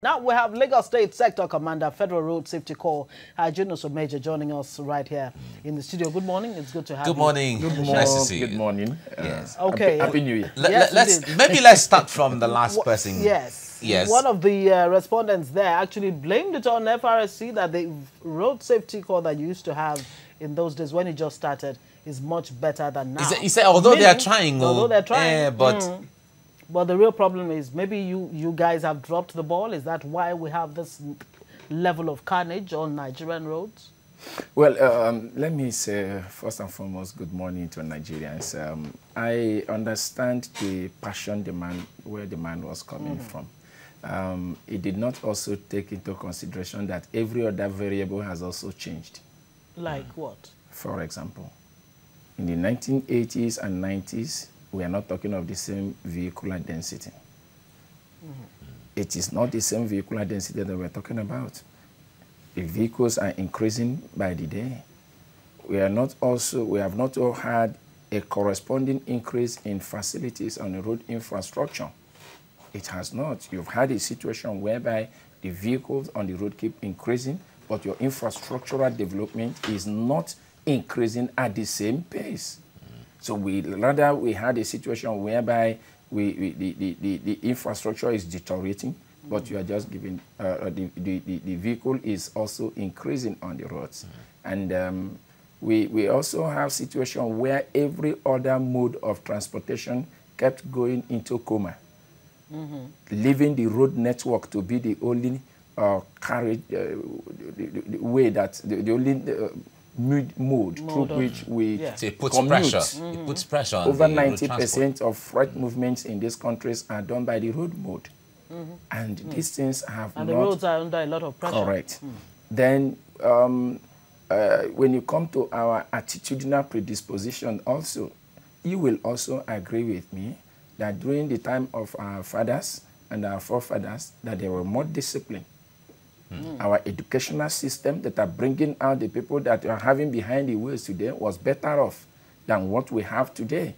Now we have Lagos State Sector Commander, Federal Road Safety Corps, Junus Major, joining us right here in the studio. Good morning. It's good to have you. Good morning. Nice to see you. Good morning. Yes. Okay. Happy New Year. Let's start from the last person. Yes. Yes. One of the respondents there actually blamed it on FRSC that the road safety corps that you used to have in those days when it just started is much better than now. He said, although they are trying, but the real problem is maybe you guys have dropped the ball. Is that why we have this level of carnage on Nigerian roads? Well, let me say first and foremost, good morning to Nigerians. I understand the passion demand, where the man was coming from. It did not also take into consideration that every other variable has also changed. Like what? For example, in the 1980s and 90s, we are not talking of the same vehicular density. It is not the same vehicular density that we're talking about. The vehicles are increasing by the day. We have not all had a corresponding increase in facilities on the road infrastructure. It has not. You've had a situation whereby the vehicles on the road keep increasing, but your infrastructural development is not increasing at the same pace. So we had a situation whereby the infrastructure is deteriorating, but you are just giving, the vehicle is also increasing on the roads. And we also have situation where every other mode of transportation kept going into coma, leaving the road network to be the only carriage, the way that, the only mode through which we it puts pressure. It puts pressure on over 90% of freight movements in these countries are done by the road mode. And these things have the roads are under a lot of pressure. Correct. Then when you come to our attitudinal predisposition also, you will also agree with me that during the time of our fathers and our forefathers, that they were more disciplined. Our educational system that are bringing out the people that are having behind the wheels today was better off than what we have today.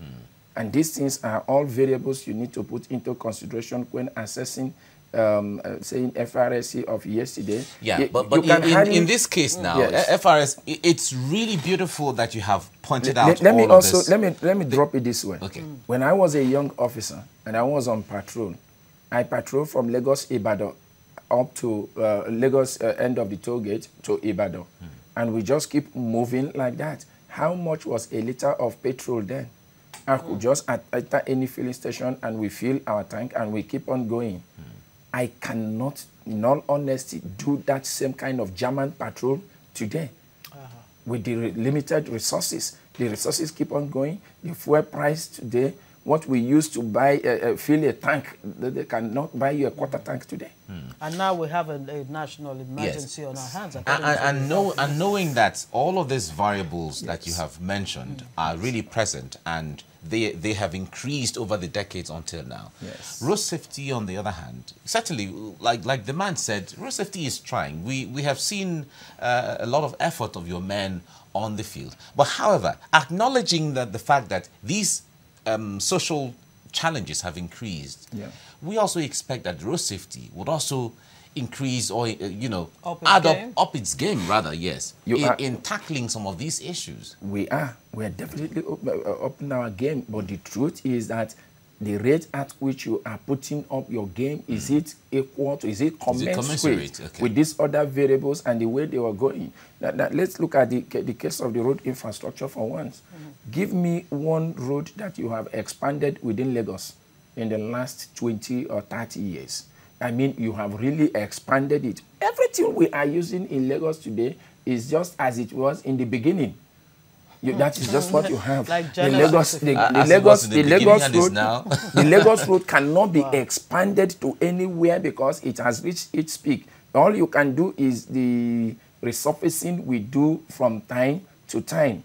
And these things are all variables you need to put into consideration when assessing, saying FRSC of yesterday. Yeah, but in this case now, FRS, it's really beautiful that you have pointed out let me this. Drop it this way. Okay. When I was a young officer and I was on patrol, I patrolled from Lagos, Ibadan, up to Lagos end of the toll gate to Ibadan. And we just keep moving like that. How much was a liter of petrol then? I could just enter any filling station and we fill our tank and we keep on going. I cannot, in all honesty, do that same kind of German patrol today. With the limited resources. The resources keep on going. The fuel price today, what we used to buy, fill a tank, they cannot buy you a quarter tank today. And now we have a national emergency on our hands. And knowing that all of these variables that you have mentioned are really present and they have increased over the decades until now. Road safety, on the other hand, certainly, like the man said, road safety is trying. We have seen a lot of effort of your men on the field. But however, acknowledging that the fact that these social challenges have increased, we also expect that road safety would also increase or, up its game, rather, in tackling some of these issues. We are definitely upping our game, but the truth is that the rate at which you are putting up your game, is it equal to, is it commensurate with these other variables and the way they were going? Now let's look at the case of the road infrastructure for once. Give me one road that you have expanded within Lagos in the last 20 or 30 years. I mean, you have really expanded it. Everything we are using in Lagos today is just as it was in the beginning. That is just what you have. Like the Lagos road cannot be expanded to anywhere because it has reached its peak. All you can do is the resurfacing we do from time to time.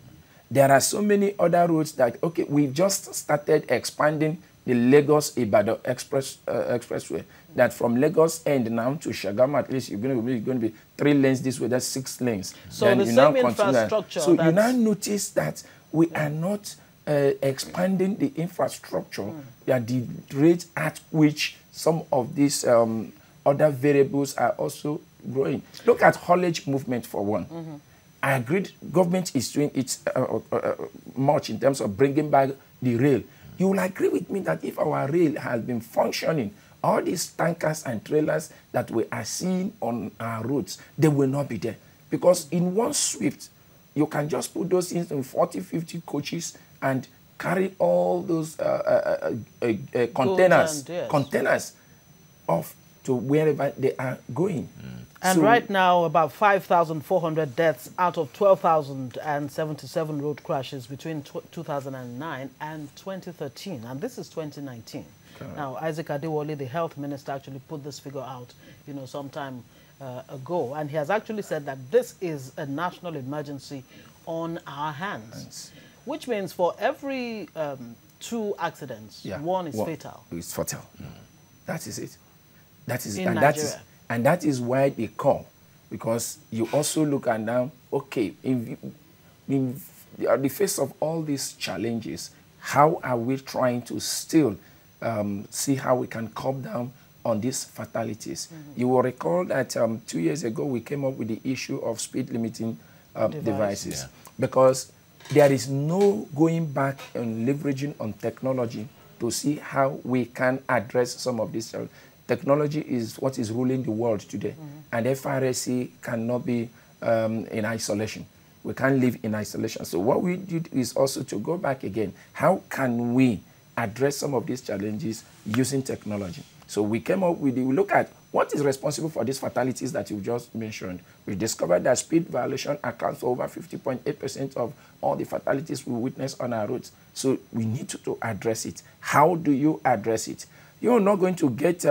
There are so many other roads that, we just started expanding the Lagos-Ibadan expressway. That from Lagos end now to Shagamu, at least you're going to be 3 lanes this way, that's 6 lanes. So then the same infrastructure. So you now notice that we are not expanding the infrastructure at the rate at which some of these other variables are also growing. Look at haulage movement for one. I agreed government is doing its much in terms of bringing back the rail. You will agree with me that if our rail has been functioning, all these tankers and trailers that we are seeing on our roads, they will not be there. Because in one swift, you can just put those things in 40, 50 coaches and carry all those containers off to wherever they are going. And so, right now, about 5,400 deaths out of 12,077 road crashes between 2009 and 2013. And this is 2019. Correct. Now, Isaac Adewale, the health minister, actually put this figure out, some time ago. And he has actually said that this is a national emergency on our hands. Which means for every 2 accidents, one is fatal. It's fatal. That is it. That is in Nigeria. And that is why they call, because you also look at now, okay, in the face of all these challenges, how are we trying to still see how we can calm down on these fatalities? You will recall that 2 years ago, we came up with the issue of speed limiting devices, because there is no going back and leveraging on technology to see how we can address some of these challenges. Technology is what is ruling the world today, and FRSC cannot be in isolation. We can't live in isolation. So what we did is also to go back again. How can we address some of these challenges using technology? So we came up with, we look at what is responsible for these fatalities that you just mentioned. We discovered that speed violation accounts for over 50.8% of all the fatalities we witness on our roads. So we need to address it. How do you address it? You're not going to get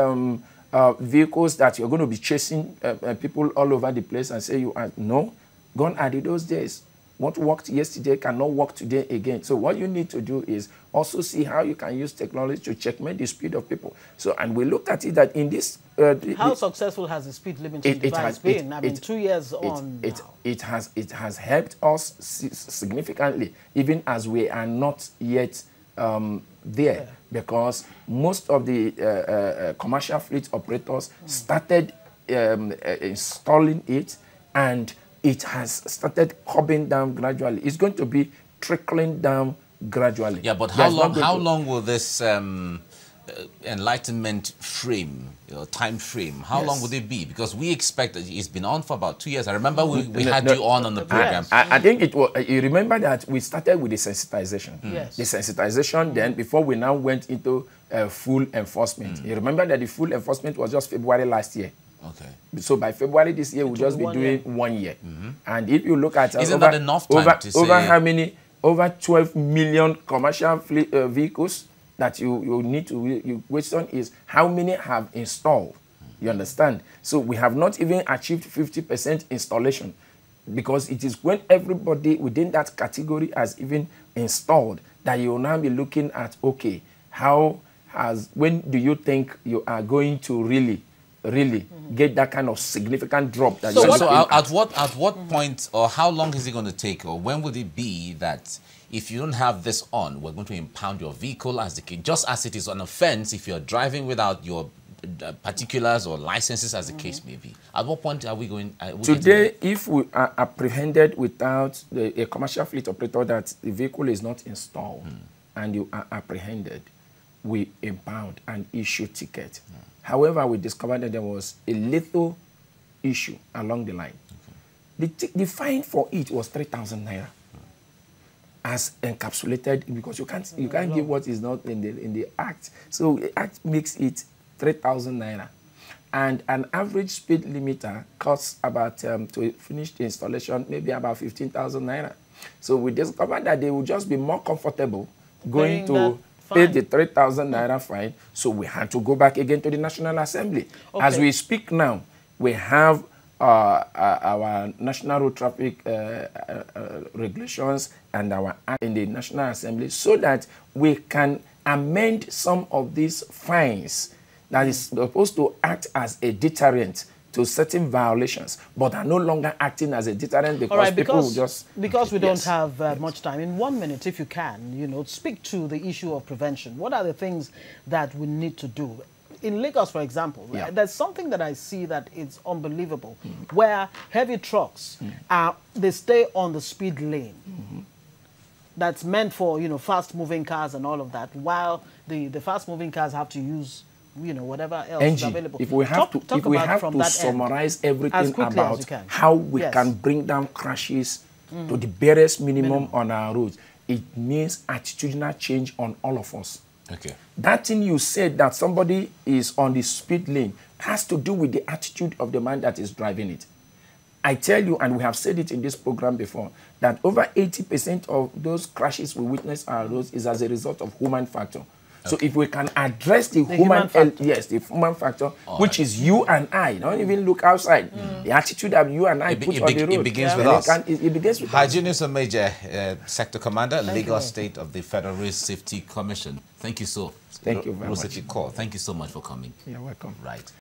vehicles that you're going to be chasing people all over the place and say you are. No, gone are those days. What worked yesterday cannot work today again. So what you need to do is also see how you can use technology to checkmate the speed of people. So, and we look at it that in this... how successful has the speed limiting device been? I mean, 2 years on now. It has helped us significantly, even as we are not yet there. Because most of the commercial fleet operators started installing it, and it has started coming down gradually. It's going to be trickling down gradually. Yeah, but how long will this enlightenment frame, time frame, how long would it be? Because we expect that it's been on for about 2 years. I remember we had you on the program. I think it was, you remember that we started with the sensitization. Yes. The sensitization then, before we now went into full enforcement. You remember that the full enforcement was just February last year. Okay. So by February this year, we'll just be doing 1 year. And if you look at isn't that enough time to say how many, over 12 million commercial fleet, vehicles that you need to, your question is how many have installed? You understand? So we have not even achieved 50% installation, because it is when everybody within that category has even installed that you will now be looking at, okay, when do you think you are going to really get that kind of significant drop? That at what point, or how long is it going to take, or when will it be that if you don't have this on, we're going to impound your vehicle as the case, just as it is an offense if you're driving without your particulars or licenses, as the case may be? At what point are we going? Today, if we are apprehended without a commercial fleet operator that the vehicle is not installed, and you are apprehended, we impound and issue ticket. However, we discovered that there was a little issue along the line. The fine for it was 3,000 naira, as encapsulated, because you can't give what is not in the act. So the act makes it 3,000 naira, and an average speed limiter costs about to finish the installation maybe about 15,000 naira. So we discovered that they would just be more comfortable going to pay the 3,000 naira fine. So we had to go back again to the National Assembly. Okay. As we speak now, we have our National Road Traffic regulations and our act in the National Assembly, so that we can amend some of these fines that is supposed to act as a deterrent to certain violations, but are no longer acting as a deterrent, because people will just... Because we don't have much time. In 1 minute, if you can, speak to the issue of prevention. What are the things that we need to do? in Lagos, for example, there's something that I see that is unbelievable, where heavy trucks, they stay on the speed lane. That's meant for, you know, fast-moving cars and all of that, while the fast-moving cars have to use, you know, whatever else is available. If we have to summarize everything about how we can bring down crashes to the barest minimum on our roads, it means attitudinal change on all of us. Okay. That thing you said, that somebody is on the speed lane, has to do with the attitude of the man that is driving it. I tell you, and we have said it in this program before, that over 80% of those crashes we witness on our roads is as a result of human factor. So if we can address the human factor, the human factor, which is you and I, don't even look outside. The attitude that you and I put on the road. It begins with us. It begins with Hygienist Major, Sector Commander, Lagos State of the Federal Road Safety Commission. Thank you so. Thank you very much. Thank you so much for coming. You're welcome. Right.